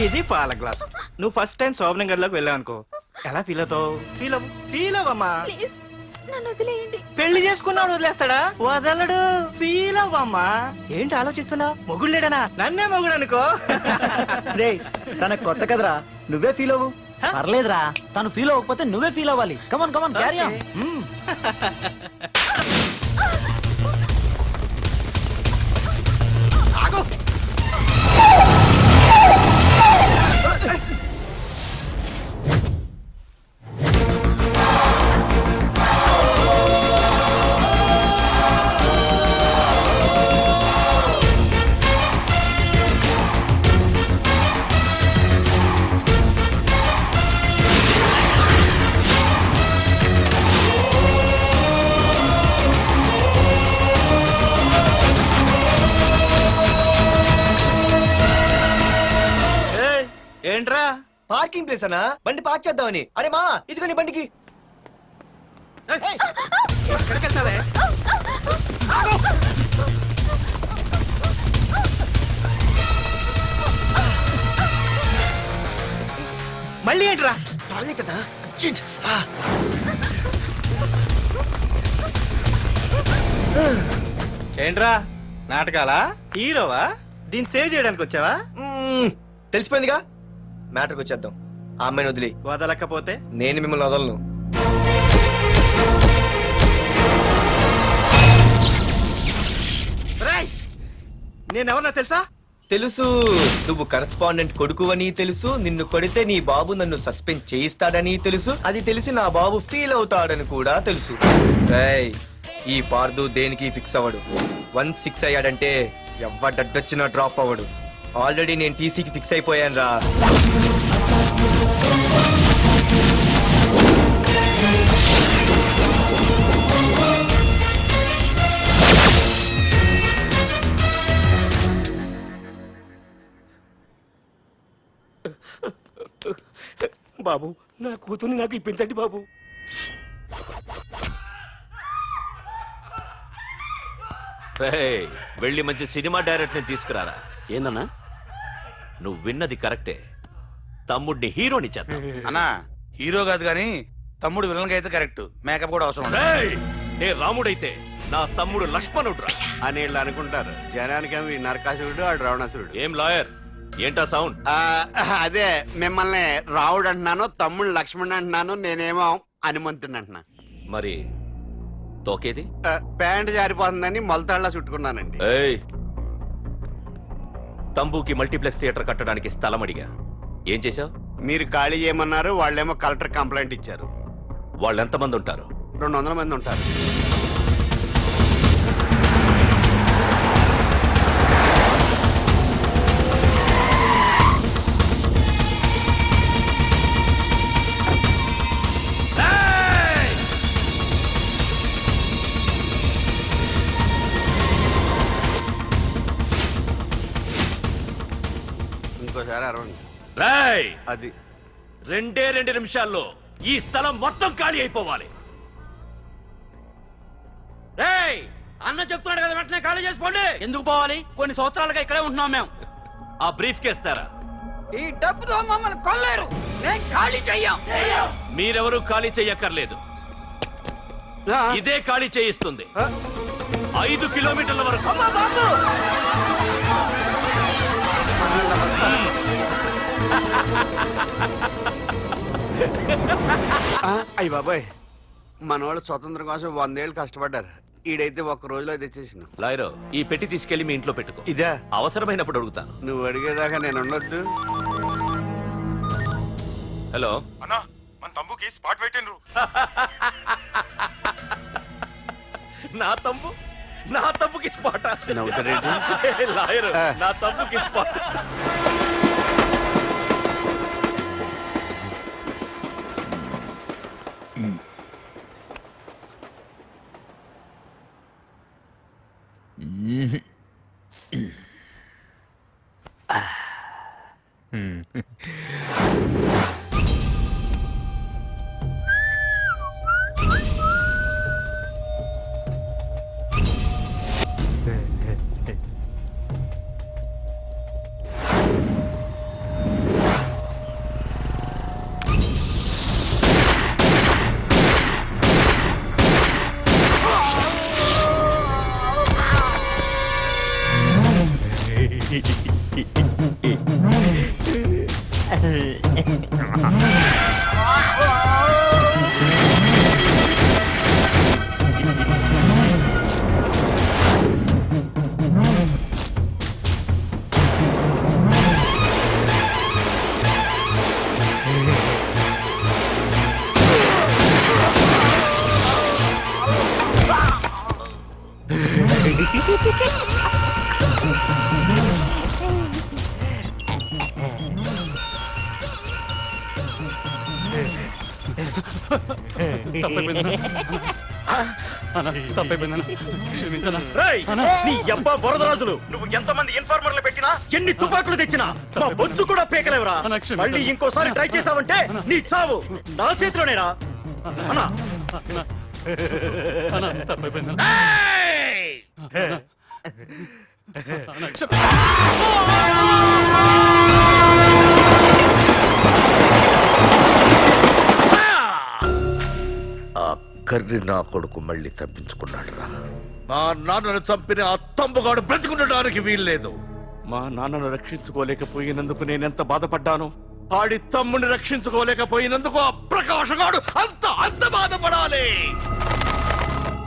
ఇది పాల గ్లాస్. నువ్వు ఫస్ట్ టైం శోభనం గదిలోకి వెళ్ళావు అనుకో, ఎలా ఫీల్ అవుతావు? ఫీల్ అవ్వమ్మా. ప్లీజ్ నన్ను వదిలేయండి. పెళ్లి చేసుకున్నాడు వదిలేస్తాడా? వదలడు. ఫీల్ అవ్వమ్మా. ఏంటి ఆలోచిస్తున్నావు? మొగుడు లేడనా? నన్నే మొగుడు అనుకో. రే తనకు కొత్త కదరా, నువ్వే ఫీల్ అవ్వు. పర్లేదురా, తను ఫీల్ అవ్వకపోతే నువ్వే ఫీల్ అవ్వాలి. Come on come on carry on. ఆగు. ఏంట్రా? పార్కింగ్ ప్లేస్ అన్నా, బండి పార్క్ చేద్దామని. అరే మా ఇదిగో నీ బండికి. ఎక్కడికి వెళ్తావే? మళ్ళీ ఏంట్రా? ఏంట్రా నాటకాలా? హీరోవా? దీన్ని సేవ్ చేయడానికి వచ్చావా? తెలిసిపోయిందిగా, మ్యాటర్కి వచ్చేద్దాం. ఆ అమ్మాయిని వదిలి. వదలకపోతే నేను మిమ్మల్ని వదలను. నేనెవరన్నా తెలుసా? తెలుసు, నువ్వు కరెస్పాండెంట్ కొడుకువని తెలుసు. నిన్ను కొడితే నీ బాబు నన్ను సస్పెండ్ చేయిస్తాడని తెలుసు. అది తెలిసి నా బాబు ఫీల్ అవుతాడని కూడా తెలుసు. రేయ్, ఈ పార్దు దేనికి ఫిక్స్ అవ్వడు. వన్స్ ఫిక్స్ అయ్యాడంటే ఎవ్వడడ్డొచ్చినా డ్రాప్ అవ్వడు. ఆల్రెడీ నేను టీసీకి ఫిక్స్ అయిపోయాను రా. బాబు, నా కూతుర్ని నాకు ఇప్పించండి బాబు. వెళ్ళి మంచి సినిమా డైరెక్టర్ ని తీసుకురారా. ఏందన్నా? నువ్వు విన్నది కరెక్టే, తమ్ముడిని హీరోని చేద్దాం. అన్నా, హీరో కాదు కానీ తమ్ముడు విలన్ అయితే కరెక్ట్. మేకప్ కూడా అవసరం. నే రాముడైతే నా తమ్ముడు లక్ష్మణుడు అని వీళ్ళు అనుకుంటారు. జనానికేమో ఈ నరకాసురుడు ఆడు రావణాసురుడు. ఏం లాయర్, ఏంటా సౌండ్? అదే మిమ్మల్ని రావుడు అంటున్నాను, తమ్ముడు లక్ష్మణ్ అంటున్నాను, నేనేమో హనుమంతుడు అంటున్నా. మరి తోకేది? ప్యాంట్ జారిపోతుందని మొలతాళ్ళ చుట్టుకున్నానండి. తంబుకి మల్టీప్లెక్స్ థియేటర్ కట్టడానికి స్థలం అడిగా, ఏం చేశావు? మీరు ఖాళీ చేయమన్నారు, వాళ్ళేమో కలెక్టర్ కంప్లైంట్ ఇచ్చారు. వాళ్ళు ఎంతమంది ఉంటారు? 200 మంది ఉంటారు. ఇంకోసారి అరవండి. అది 2 నిమిషాల్లో ఈ స్థలం మొత్తం ఖాళీ అయిపోవాలి. అన్న చెప్తున్నాడు కదా, వెంటనే ఖాళీ చేసుకోండి. ఎందుకు పోవాలి? కొన్ని సంవత్సరాలుగా ఇక్కడే ఉంటున్నాం మేము. ఆ బ్రీఫ్ కేస్తారా? ఈ డబ్బుతో మమ్మల్ని కొల్లేరు. నేను ఖాళీ చెయ్యం. మీరెవరూ ఖాళీ చెయ్యక్కర్లేదు, ఇదే ఖాళీ చేయిస్తుంది. 5 కిలోమీటర్ల వరకు. అయ్య బాబాయ్, మనవాళ్ళు స్వతంత్రం కోసం 100 ఏళ్ళు కష్టపడ్డారు. ఈడైతే ఒక్క రోజులో తెచ్చేసిన. లాయరు, ఈ పెట్టి తీసుకెళ్లి మీ ఇంట్లో పెట్టుకో. ఇదా? అవసరమైనప్పుడు అడుగుతాను. నువ్వు అడిగేదాకా నేను ఉండొద్దు. హలో అన్నా, మన తమ్ముకి స్పాట్ పెట్టిండ్రు. నా తమ్ముకి స్పాట్. నవ్వుతారేంటి? లాయరు, నా తమ్ముకి స్పాట్. రేయ్, నీ అబ్బా వరదరాజులు నువ్వు ఎంతమంది ఇన్ఫార్మర్లు పెట్టినా ఎన్ని తుపాకులు తెచ్చినా మా బొచ్చు కూడా పేకలేవురా. మళ్ళీ ఇంకోసారి ట్రై చేసావంటే నీ చావు నా చేతిలోనేరా. అన్నా ఏయ్! ఆ కర్రి నా కొడుకు మళ్ళీ తప్పించుకున్నాడు రా. మా నాన్నను చంపిన ఆ తంబుగాడు బ్రతికుండడానికి వీల్లేదు. మా నాన్నను రక్షించుకోలేకపోయినందుకు నేనెంత బాధపడ్డాను. ఆడి తమ్ముని రక్షించుకోలేకపోయినందుకు ఆ ప్రకాశగాడు అంత బాధపడాలి.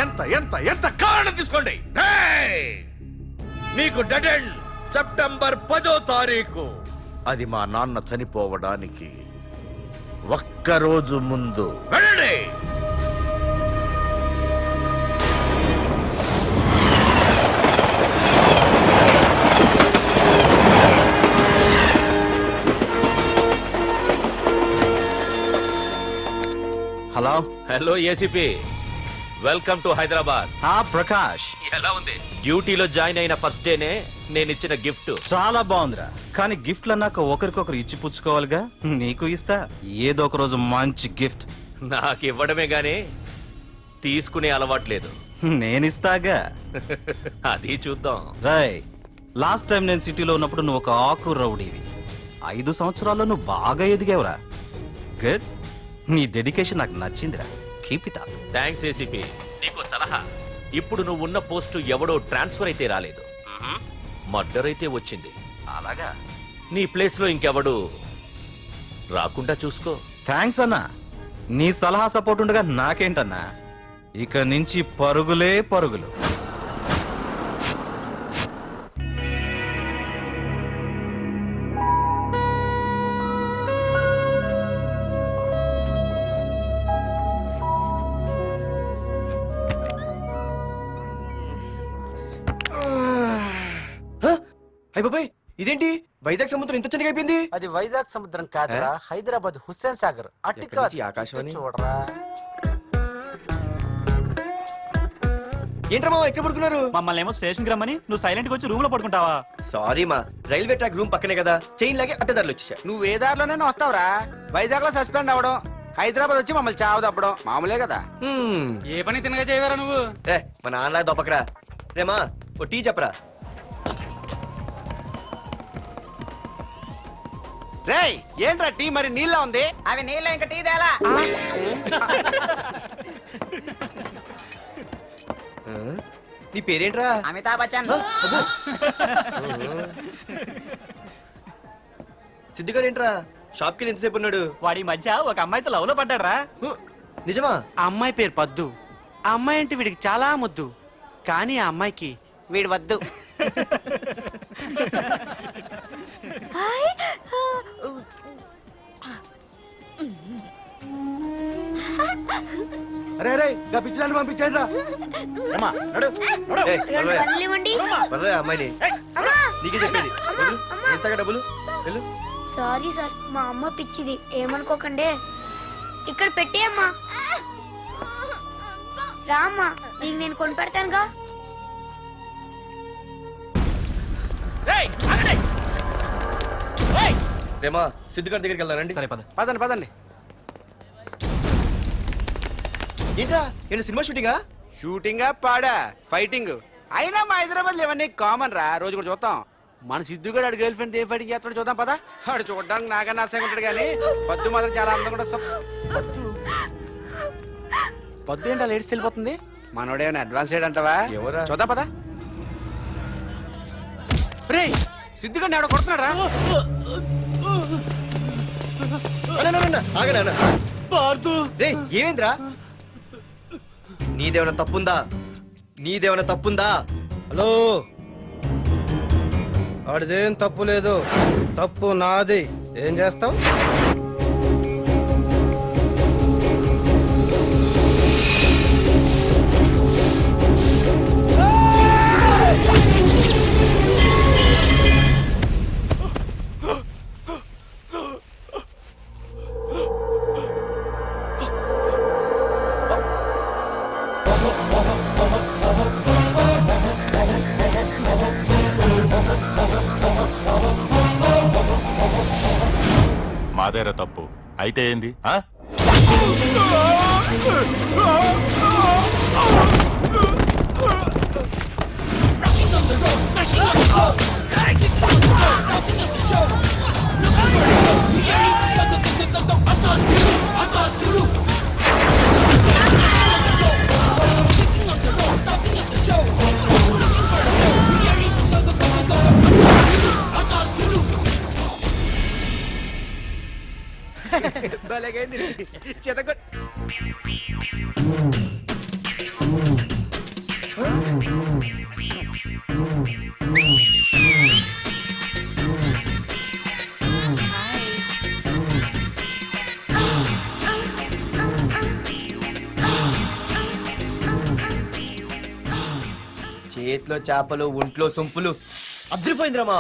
ఎంత ఎంత ఎంత కారణం తీసుకోండి. ఏయ్! నీకు డెడ్ ఎండ్ సెప్టెంబర్ 10వ తారీఖు. అది మా నాన్న చనిపోవడానికి ఒక్కరోజు ముందు. వెళ్ళండి. Hello. Hello ACP, welcome to Hyderabad. Prakash, ఎలా ఉంది? డ్యూటీలో జాయిన్ అయిన ఫస్ట్ డేనే నేను ఇచ్చిన గిఫ్ట్. చాలా బాగుందిరా. కానీ గిఫ్ట్లు అన్నాక ఒకరికొకరు ఇచ్చి పుచ్చుకోవాలిగా. నీకు ఇస్తా ఏదో ఒక రోజు మంచి గిఫ్ట్. నాకు ఇవ్వడమే గానీ తీసుకునే అలవాటు లేదు. నేనిస్తాగా. అది చూద్దాం. రాయ్, లాస్ట్ టైం నేను సిటీలో ఉన్నప్పుడు నువ్వు ఒక ఆకు రౌడీవి. 5 సంవత్సరాల్లో నువ్వు బాగా ఎదిగావురా. గుడ్. నీ డెడికేషన్ నాకు నచ్చిందిరా. Keep it up. Thanks ACP. నీకు సలహా. ఇప్పుడు నువ్వు ఉన్న పోస్టు ఎవడో ట్రాన్స్ఫర్ అయితే రాలేదు, మర్డర్ అయితే వచ్చింది. అలాగా? నీ ప్లేస్ లో ఇంకెవడు రాకుండా చూసుకో. థ్యాంక్స్ అన్నా. నీ సలహా సపోర్ట్ ఉండగా నాకేంటన్నా. ఇక నుంచి పరుగులే పరుగులు. అయ్య బాబాయ్, ఇదేంటి వైజాగ్ సముద్రం ఇంత చిన్నగా అయిపోయింది? అది వైజాగ్ సముద్రం కాదురా, హైదరాబాద్ హుస్సేన్ సాగర్. ఎక్కడి నుంచి ఆకాశవాణి? చూడరా. ఏంట్రా మామ ఎక్కడ పడుకున్నారు? మమ్మల్ని ఏమో స్టేషన్కి రమ్మని నువ్వు సైలెంట్ గా వచ్చి రూమ్ లో పడుకుంటావా? సారీ మా, రైల్వే ట్రాక్ రూమ్ పక్కనే కదా, చైన్ లాగే అడ్డదారులు వచ్చేసా. నువ్వు ఏ దారిలోనే వస్తావురా. వైజాగ్ లో సస్పెండ్ అవ్వడం, హైదరాబాద్ వచ్చి మమ్మల్ని చావు తప్పడం మామూలే కదా. ఏ పని తినగా చేయవరా నువ్వు? ఏ మా నాన్నలా దొప్పకరా. రేమా ఓ టీ చెప్పరా. రేయ్, ఏంట్రా టీ మరి నీళ్ళ ఉంది? అవి నీళ్ళు ఇంకా టీ తేలా. నీ పేరేంట్రా? అమితాబ్ బచ్చన్. సిద్ధిగాడు ఏంట్రా షాప్ కి ఎంతసేపు ఉన్నాడు? వాడి మధ్య ఒక అమ్మాయితో లవ్ లో పడ్డాడ్రా. నిజమా? ఆ అమ్మాయి పేరు పద్దు. ఆ అమ్మాయి అంటే వీడికి చాలా ముద్దు, కానీ ఆ అమ్మాయికి వీడు వద్దు. అరే రే, గా పిచ్చిదాన్ని పంపించండి రా. ఏయ్, వదలవే అమ్మాయిని. నీకే చెప్పేది. వదులు. ఇస్తాగా డబ్బులు. వెళ్ళు. సారీ సార్, మా అమ్మ పిచ్చిది, ఏమనుకోకండి. ఇక్కడ పెట్టి అమ్మా. రామ్మా, నీకు నేను కొని పెడతానుగా. రేమా సిద్ధిగాడి దగ్గరికి వెళ్దాం. సరే పద. పదండి పదండి. ఏంట్రా ఏంటి సినిమా షూటింగా? షూటింగా పాడా ఫైటింగ్ అయినా మా హైదరాబాద్ ఇవన్నీ కామన్ రా, రోజు కూడా చూద్దాం. మన సిద్ధుగాడు ఆడు గర్ల్ ఫ్రెండ్ ఏ ఫైటింగ్ చేస్తాడు చూద్దాం పదా. ఆడు చూడడానికి నాకన్నా అసహ్యంగా ఉంటాడు కానీ పద్దు మాత్రం చాలా అందంగా ఉంటుంది. పద్దు ఏంటో లేడీస్ వెళ్ళిపోతుంది. మనోడేమైనా అడ్వాన్స్ అంటావా? ఎవరా? చూద్దాం పదా. రే సిద్ధిగాడిని ఎవడో కొడుతున్నాడు రా. ఆగనా ఏమేంద్రా? నీదేమైనా తప్పుందా? హలో, ఆడిదేం తప్పు లేదు, తప్పు నాది. ఏం చేస్తావు? మాదేరా తప్పు అయితే ఏంది? చేతిలో చేపలు, ఒంట్లో సొంపులు. అద్రిపోయిందిరామా.